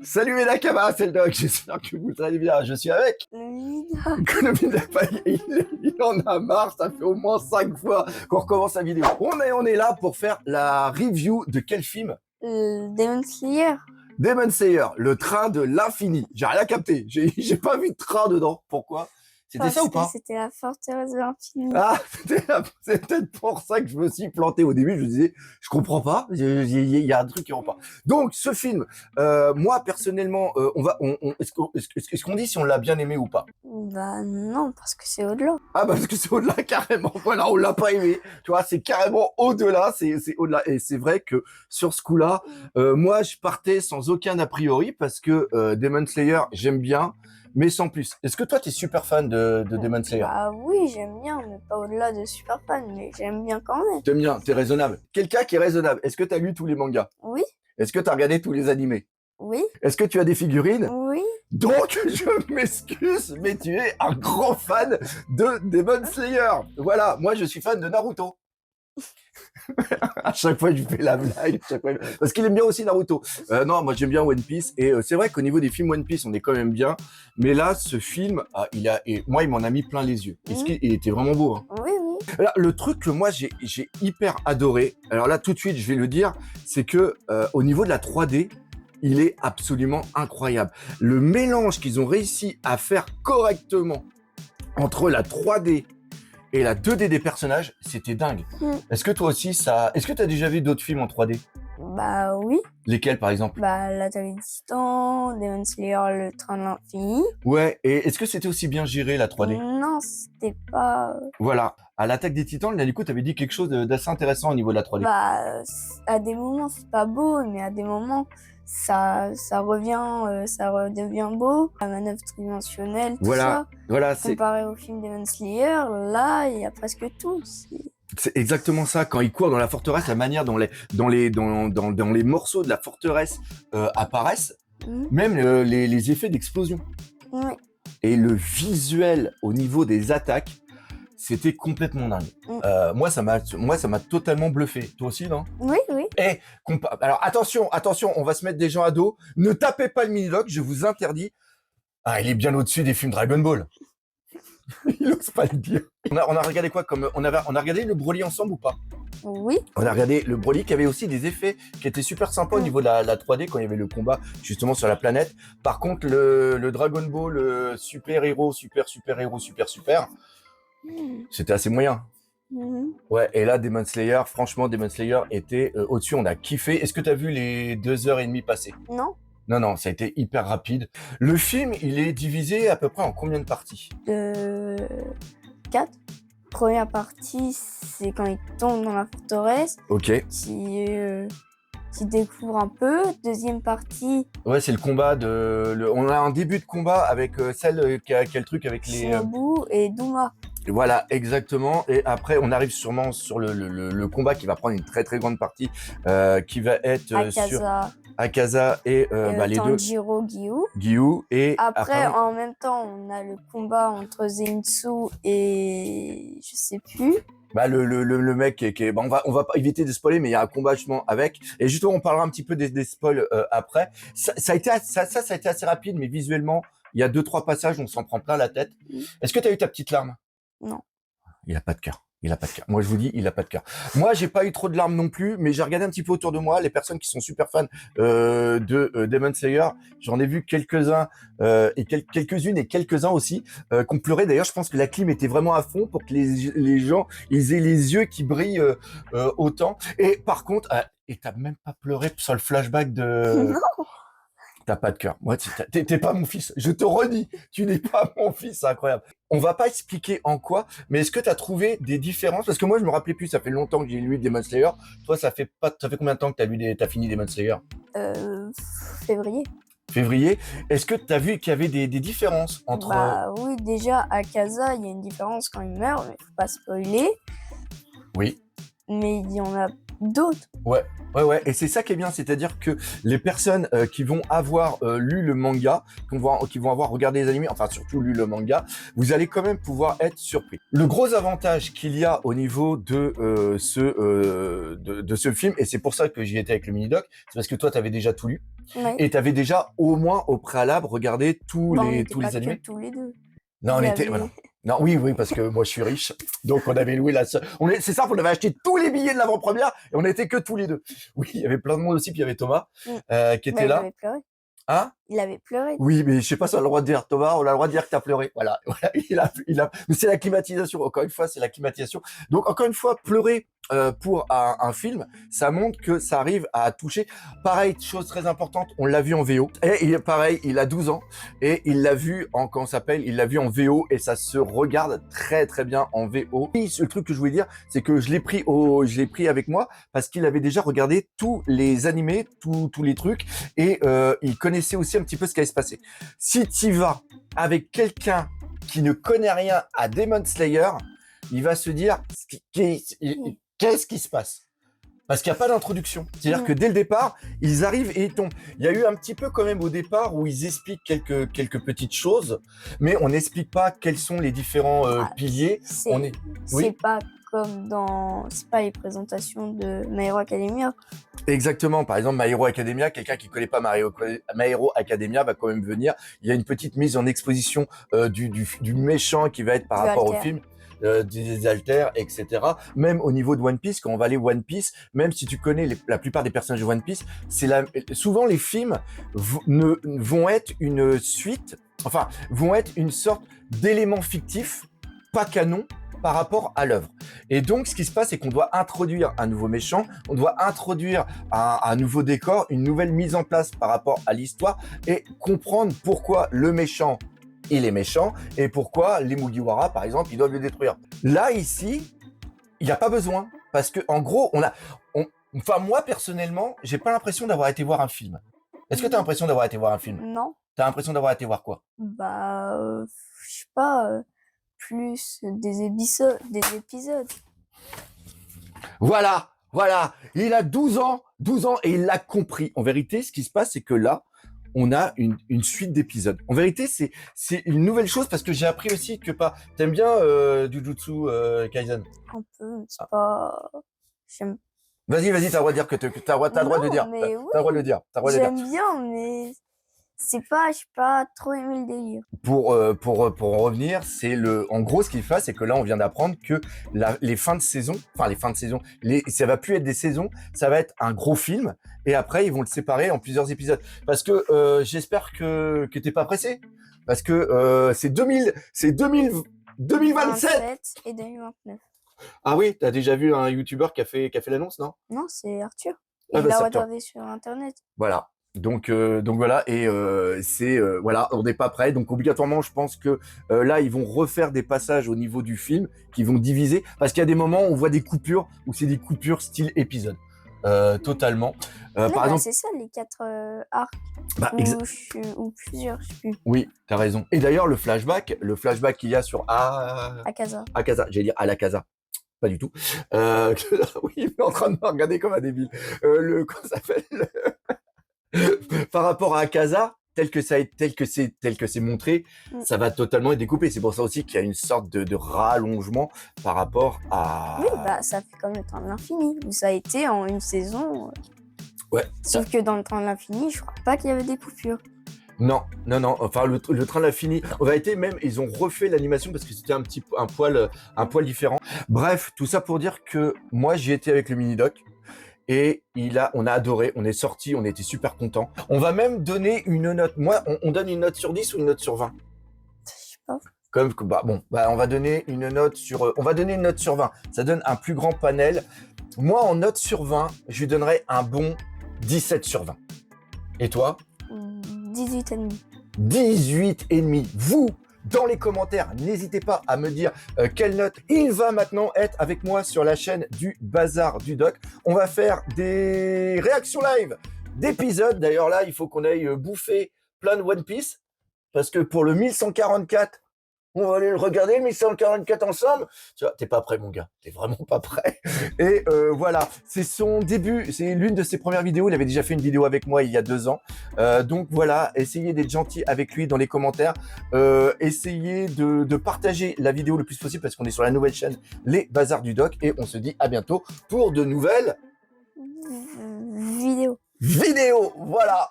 Salut mes Nakama, c'est le doc, j'espère que vous allez bien. Je suis avec Le il en a marre, ça fait au moins 5 fois qu'on recommence la vidéo. On est là pour faire la review de quel film? Demon Slayer. Demon Slayer, le train de l'infini. J'ai rien capté, j'ai pas vu de train dedans. Pourquoi? C'était ça ou pas? C'était la forteresse de l'infini. Ah, c'est peut-être pour ça que je me suis planté au début. Je me disais, je comprends pas. Il y a un truc qui rend pas. Donc, ce film, moi personnellement, est-ce qu'on dit si on l'a bien aimé ou pas? Bah non, parce que c'est au-delà. Ah, bah, parce que c'est au-delà carrément. Voilà, on l'a pas aimé. Tu vois, c'est carrément au-delà. C'est au-delà. Et c'est vrai que sur ce coup-là, moi, je partais sans aucun a priori parce que Demon Slayer, j'aime bien. Mais sans plus. Est-ce que toi, t'es super fan de Demon Slayer? Bah oui, j'aime bien, mais pas au-delà de super fan, mais j'aime bien quand même. T'aimes bien, t'es raisonnable. Quelqu'un qui est raisonnable. Est-ce que t'as lu tous les mangas? Oui, Est-ce que t'as regardé tous les animés? oui, Est-ce que tu as des figurines? oui. Donc, je m'excuse, mais tu es un grand fan de Demon Slayer. Voilà, moi je suis fan de Naruto. À chaque fois, je fais la blague, parce qu'il aime bien aussi Naruto. Non, moi j'aime bien One Piece, et c'est vrai qu'au niveau des films One Piece, on est quand même bien. Mais là, ce film, moi, il m'en a mis plein les yeux. Est-ce qu'il était vraiment beau, hein? Oui, oui. Alors, le truc que moi j'ai hyper adoré, alors là tout de suite je vais le dire, c'est que au niveau de la 3D, il est absolument incroyable. Le mélange qu'ils ont réussi à faire correctement entre la 3D et la 2D des personnages, c'était dingue. Est-ce que toi aussi est-ce que tu as déjà vu d'autres films en 3D? Bah oui. Lesquels par exemple? Bah l'Atelier des Titans, Demon Slayer, le train de l'infini. Ouais, et est-ce que c'était aussi bien géré la 3D? Non, c'était pas... Voilà, à l'attaque des Titans, là du coup tu avais dit quelque chose d'assez intéressant au niveau de la 3D. Bah à des moments c'est pas beau, mais à des moments ça redevient beau. La manœuvre tridimensionnelle, tout ça. Voilà, c'est Comparé au film Demon Slayer, là il y a presque tout. C'est exactement ça. Quand il court dans la forteresse, la manière dont les morceaux de la forteresse apparaissent, même les effets d'explosion. Oui. Et le visuel au niveau des attaques, c'était complètement dingue. Moi, ça m'a totalement bluffé. Toi aussi, non? Oui, oui. Et alors attention, on va se mettre des gens à dos. Ne tapez pas le mini-doc, je vous interdis. Ah, il est bien au-dessus des films Dragon Ball. Il ose pas le dire. On a regardé quoi on a regardé le Broly ensemble ou pas? Oui. On a regardé le Broly qui avait aussi des effets qui étaient super sympas au niveau de la 3D quand il y avait le combat justement sur la planète. Par contre, le Dragon Ball, le super héros, super, c'était assez moyen. Ouais, et là, Demon Slayer, franchement, Demon Slayer était au-dessus, on a kiffé. Est-ce que t'as vu les 2h30 passer? Non. Non, ça a été hyper rapide. Le film, il est divisé à peu près en combien de parties? 4. Première partie, c'est quand il tombe dans la forteresse. Ok. Qui découvre un peu. Deuxième partie. Ouais, c'est le combat on a un début de combat avec celle qui a le truc avec les... Shinobu et Duma. Voilà, exactement. Et après, on arrive sûrement sur le combat qui va prendre une très très grande partie, qui va être sur Akaza et les deux. Tanjiro Gyu. Et après, en même temps, on a le combat entre Zenitsu et je sais plus. Le mec qui est on va pas éviter de spoiler, mais il y a un combat justement avec. Et justement, on parlera un petit peu des spoils après. Ça a été assez rapide, mais visuellement, il y a 2-3 passages où on s'en prend plein la tête. Est-ce que tu as eu ta petite larme? Non. Il a pas de cœur. Moi, je vous dis, il a pas de cœur. Moi, j'ai pas eu trop de larmes non plus, mais j'ai regardé un petit peu autour de moi les personnes qui sont super fans de Demon Slayer. J'en ai vu quelques-uns et quelques-unes et quelques-uns aussi qui ont pleuré. D'ailleurs, je pense que la clim était vraiment à fond pour que les gens ils aient les yeux qui brillent autant. Et par contre, et t'as même pas pleuré sur le flashback de... Non. T'as pas de cœur. Moi, t'es pas mon fils. Je te redis, tu n'es pas mon fils. C'est incroyable. On va pas expliquer en quoi, mais est-ce que t'as trouvé des différences? Parce que moi, je me rappelais plus. Ça fait longtemps que j'ai lu Demon Slayer. Toi, ça fait combien de temps que t'as fini Demon Slayer? Février. Février. Est-ce que t'as vu qu'il y avait des différences entre... Bah oui, déjà, Akaza, il y a une différence quand il meurt, mais faut pas spoiler. Oui. Mais il y en a d'autres. Ouais, ouais. Et c'est ça qui est bien, c'est-à-dire que les personnes qui vont avoir lu le manga, qui vont avoir regardé les animés, enfin surtout lu le manga, vous allez quand même pouvoir être surpris. Le gros avantage qu'il y a au niveau de ce film, et c'est pour ça que j'y étais avec le mini-doc, c'est parce que toi, t'avais déjà tout lu, Ouais. et t'avais déjà au moins au préalable regardé tous Bon, on les n'était pas animés. que tous les deux. Non, on Il y était, avait- voilà. Non, oui, parce que moi je suis riche, donc on avait loué c'est simple, on avait acheté tous les billets de l'avant-première et on n'était que tous les deux. Oui, il y avait plein de monde aussi, puis il y avait Thomas Mm. qui Bah, était il là. avait pleuré. Hein? Il avait pleuré. Oui, mais je sais pas si on a le droit de dire, Thomas, on a le droit de dire que t'as pleuré. Voilà, mais c'est la climatisation. Encore une fois, c'est la climatisation. Donc, encore une fois, pleurer pour un film, ça montre que ça arrive à toucher. Pareil, chose très importante, on l'a vu en VO. Et pareil, il a 12 ans et il l'a vu comment ça s'appelle, il l'a vu en VO et ça se regarde très très bien en VO. Et le truc que je voulais dire, c'est que je l'ai pris avec moi parce qu'il avait déjà regardé tous les animés, tous les trucs et il connaissait aussi un petit peu ce qui allait se passer. Si tu vas avec quelqu'un qui ne connaît rien à Demon Slayer, il va se dire qu'est-ce qui se passe? Parce qu'il n'y a pas d'introduction. C'est-à-dire que dès le départ, ils arrivent et ils tombent. Il y a eu un petit peu quand même au départ où ils expliquent quelques petites choses, mais on n'explique pas quels sont les différents piliers. C'est Oui, pas comme c'est pas les présentations de My Hero Academia. exactement. Par exemple, My Hero Academia, quelqu'un qui connaît pas My Hero Academia va quand même venir. Il y a une petite mise en exposition du méchant qui va être par Du rapport au Alter. film. Des haltères, etc. Même au niveau de One Piece, quand on va aller One Piece, même si tu connais la plupart des personnages de One Piece, souvent les films vont être une suite, enfin, vont être une sorte d'élément fictif, pas canon, par rapport à l'œuvre. Et donc, ce qui se passe, c'est qu'on doit introduire un nouveau méchant, on doit introduire un nouveau décor, une nouvelle mise en place par rapport à l'histoire et comprendre pourquoi le méchant il est méchant et pourquoi les Mugiwara, par exemple, ils doivent le détruire. Là, ici, il n'y a pas besoin. Parce que, en gros, enfin, moi, personnellement, j'ai pas l'impression d'avoir été voir un film. Est-ce que tu as l'impression d'avoir été voir un film? Non. Tu as l'impression d'avoir été voir quoi? Bah, je sais pas, plus des épisodes. Voilà. Il a 12 ans et il l'a compris. En vérité, ce qui se passe, c'est que là, on a une suite d'épisodes. En vérité, c'est une nouvelle chose parce que j'ai appris aussi que t'aimes bien Jujutsu Kaisen. Un peu, c'est Ah. pas. J'aime. Vas-y, t'as le droit de dire t'as le droit de le dire. Mais T'as le droit de le dire. T'as le droit de le dire. j'aime bien, mais c'est pas, j'ai pas trop aimé le délire. Pour en revenir, en gros, ce qu'il fait, c'est que là, on vient d'apprendre que les fins de saison, ça va plus être des saisons, ça va être un gros film, et après, ils vont le séparer en plusieurs épisodes. Parce que j'espère que t'es pas pressé, parce que c'est 2027. 27 et 2029. Ah oui, t'as déjà vu un YouTuber qui a fait l'annonce, non? Non, c'est Arthur. Ah Il bah, l'a c'est regardé sur Internet. Voilà. Donc voilà, et voilà, on n'est pas prêt. Donc obligatoirement, je pense que là, ils vont refaire des passages au niveau du film qui vont diviser, parce qu'il y a des moments où on voit des coupures où c'est des coupures style épisode, totalement. Non, Par bah, exemple, c'est ça, les 4 arcs. bah, Ou plusieurs, je sais plus. oui, t'as raison. Et d'ailleurs, le flashback qu'il y a sur Akaza. Akaza, j'allais dire à la Casa. Pas du tout. Oui, il est en train de me regarder comme un débile. Comment ça s'appelle? Par rapport à Akaza, tel que c'est montré, ça va totalement être découpé. C'est pour ça aussi qu'il y a une sorte de rallongement par rapport à. Oui, bah ça fait comme le Train de l'Infini, où ça a été en une saison. Ouais. Sauf que dans le Train de l'Infini, je crois pas qu'il y avait des coupures. Non. Enfin, le train de l'infini. En vérité, même, ils ont refait l'animation parce que c'était un poil différent. Bref, tout ça pour dire que moi, j'y étais avec le mini-doc. Et on a adoré, on est sorti, on était super contents. On va même donner une note. Moi, on donne une note sur 10 ou une note sur 20? Je sais pas. On va donner une note sur 20. Ça donne un plus grand panel. Moi, en note sur 20, je lui donnerais un bon 17 sur 20. Et toi? 18,5. 18,5. Vous, dans les commentaires, n'hésitez pas à me dire quelle note il va maintenant être avec moi sur la chaîne du Bazar du Doc. On va faire des réactions live d'épisodes. D'ailleurs là, il faut qu'on aille bouffer plein de One Piece parce que pour le 1144, On va aller le regarder, le 1144 ensemble. Tu vois, t'es pas prêt, mon gars. T'es vraiment pas prêt. Et voilà, c'est son début. C'est l'une de ses premières vidéos. Il avait déjà fait une vidéo avec moi il y a 2 ans. Donc voilà, essayez d'être gentil avec lui dans les commentaires. Essayez de partager la vidéo le plus possible parce qu'on est sur la nouvelle chaîne Les Bazars du Doc. Et on se dit à bientôt pour de nouvelles Vidéo. vidéos. Voilà.